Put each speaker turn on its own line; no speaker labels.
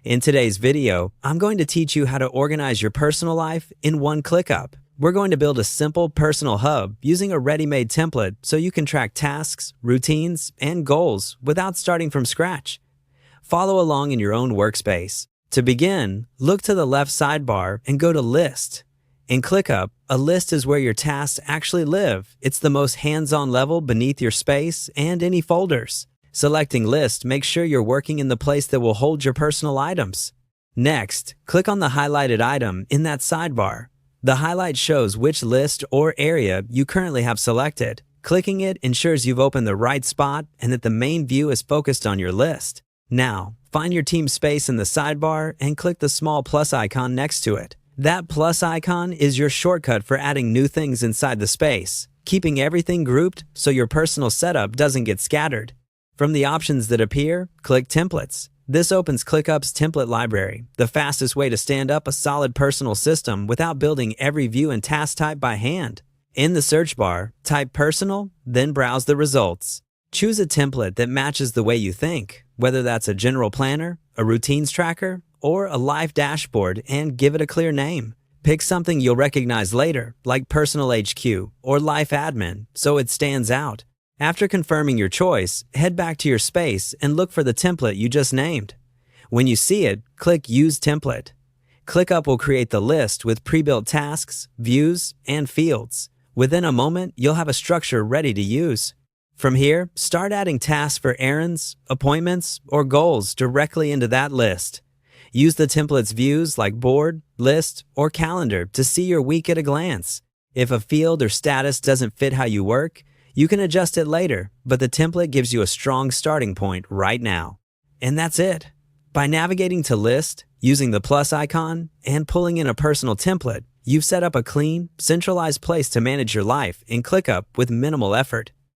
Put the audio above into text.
In today's video, I'm going to teach you how to organize your personal life in one ClickUp. We're going to build a simple personal hub using a ready-made template so you can track tasks, routines, and goals without starting from scratch. Follow along in your own workspace. To begin, look to the left sidebar and go to List. In ClickUp, a list is where your tasks actually live. It's the most hands-on level beneath your space and any folders. Selecting List makes sure you're working in the place that will hold your personal items. Next, click on the highlighted item in that sidebar. The highlight shows which list or area you currently have selected. Clicking it ensures you've opened the right spot and that the main view is focused on your list. Now, find your team space in the sidebar and click the small plus icon next to it. That plus icon is your shortcut for adding new things inside the space, keeping everything grouped so your personal setup doesn't get scattered. From the options that appear, click Templates. This opens ClickUp's template library, the fastest way to stand up a solid personal system without building every view and task type by hand. In the search bar, type Personal, then browse the results. Choose a template that matches the way you think, whether that's a general planner, a routines tracker, or a life dashboard, and give it a clear name. Pick something you'll recognize later, like Personal HQ or Life Admin, so it stands out. After confirming your choice, head back to your space and look for the template you just named. When you see it, click Use Template. ClickUp will create the list with pre-built tasks, views, and fields. Within a moment, you'll have a structure ready to use. From here, start adding tasks for errands, appointments, or goals directly into that list. Use the template's views like Board, List, or Calendar to see your week at a glance. If a field or status doesn't fit how you work, you can adjust it later, but the template gives you a strong starting point right now. And that's it. By navigating to List, using the plus icon, and pulling in a personal template, you've set up a clean, centralized place to manage your life in ClickUp with minimal effort.